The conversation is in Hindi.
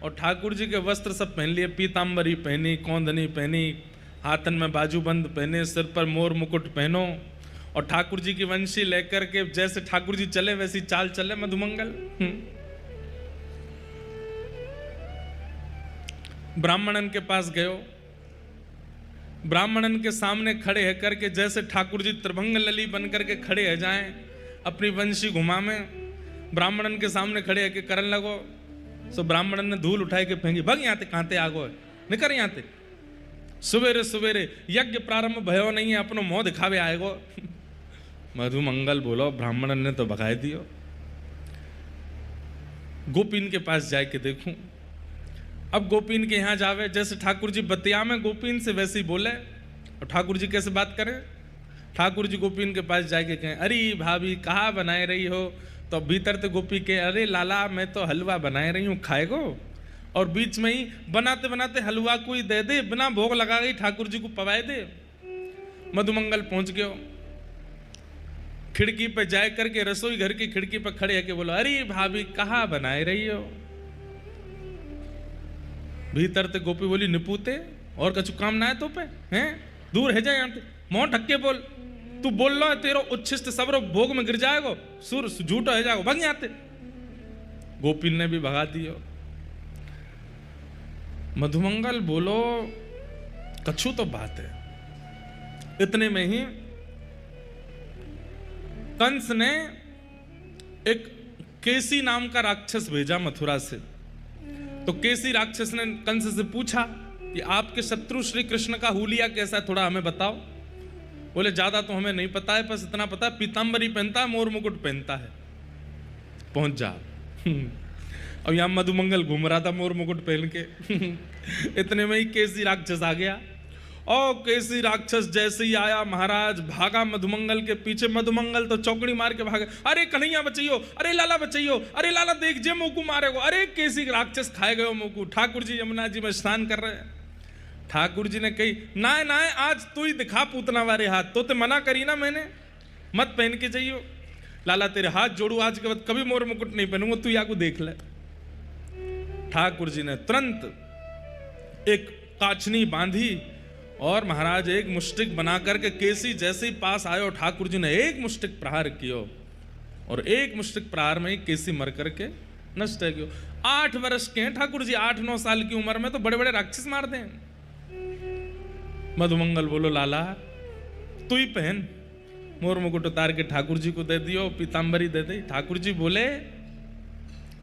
और ठाकुर जी के वस्त्र सब पहन लिए, पीताम्बरी पहनी, कौंदनी पहनी, हाथन में बाजूबंद पहने, सिर पर मोर मुकुट पहनो, और ठाकुर जी की वंशी लेकर के जैसे ठाकुर जी चले वैसी चाल चले मधुमंगल। ब्राह्मणन के पास गयो, ब्राह्मणन के सामने खड़े है करके जैसे ठाकुर जी त्रिभंग लली बन करके खड़े है जाएं, अपनी वंशी घुमा में ब्राह्मणन के सामने खड़े है के करन लगो। सो ब्राह्मणन ने धूल उठाए के फेंकी, भग यहाँ ते कांते आगो निकर यहाँ ते, सवेरे सवेरे यज्ञ प्रारंभ भयो नहीं है, अपनो मोह दिखावे आएगो। मधुमंगल बोलो ब्राह्मणन ने तो भगाए दियो। गोपीन के पास जाए के देखूं। अब गोपीन के यहाँ जावे, जैसे ठाकुर जी बतिया में गोपीन से वैसे ही बोले, और ठाकुर जी कैसे बात करें। ठाकुर जी गोपीन के पास जाके कहें, अरे भाभी कहाँ बनाए रही हो, तो भीतर तो गोपी के, अरे लाला मैं तो हलवा बनाए रही हूँ खाएगो, और बीच में ही बनाते बनाते हलवा कोई दे दे, बिना भोग लगा गई ठाकुर जी को पवाए दे। मधुमंगल पहुंच गयो, खिड़की पे जाए करके रसोई घर की खिड़की पे खड़े है बोलो, अरे भाभी कहाँ बनाए रही हो। भीतर ते गोपी बोली, निपूते और कछु काम ना है तो पे हैं, दूर है जाए यहाँ ते, मोह ढक्के बोल, तू बोल लो तेरो उच्छिष्ट सबरो भोग में गिर जाएगो, सुर झूठो है जाएगो, भग यहाँ ते। गोपीन ने भी भगा दियो। मधुमंगल बोलो कछु तो बात है। इतने में ही कंस ने एक केसी नाम का राक्षस भेजा मथुरा से। तो केसी राक्षस ने कंस से पूछा कि आपके शत्रु श्री कृष्ण का हुलिया कैसा है, थोड़ा हमें बताओ। बोले ज्यादा तो हमें नहीं पता है, बस इतना पता है पीताम्बरी पहनता है, मोर मुकुट पहनता है। पहुंच जा। अब यहां मधुमंगल घूम रहा था मोर मुकुट पहन के। इतने में ही केसी राक्षस आ गया, और केसी राक्षस जैसे ही आया महाराज भागा मधुमंगल के पीछे। मधुमंगल तो चौकड़ी मार के भागे, अरे कन्हैया बचाइयो, अरे लाला बचाइयो, अरे लाला देख जे मुकू मारेगो, अरे केसी राक्षस खाए गयो मुकू। ठाकुर जी यमुना जी में स्नान कर रहे हैं। ठाकुर जी ने कही, ना ना आज तू ही दिखा पूतना वारे हाथ, तो ते मना करी ना मैंने, मत पहन के जाइयो। लाला तेरे हाथ जोड़ू, आज के बाद कभी मोर मुकुट नहीं पहनूंगा, तू या को देख ले। ठाकुर जी ने तुरंत एक काचनी बांधी और महाराज एक मुष्टिक बना करके केसी जैसे ही पास आयो, ठाकुर जी ने एक मुष्टिक प्रहार कियो, और एक मुष्टिक प्रहार में ही केसी मर करके नष्ट है गयो। 8 वर्ष के हैं ठाकुर जी, 8-9 साल की उम्र में तो बड़े बड़े राक्षस मार दें। मधुमंगल बोलो लाला तू ही पहन। मोर मुकुट उतार के ठाकुर जी को दे दियो, पीताम्बरी दे दी। ठाकुर जी बोले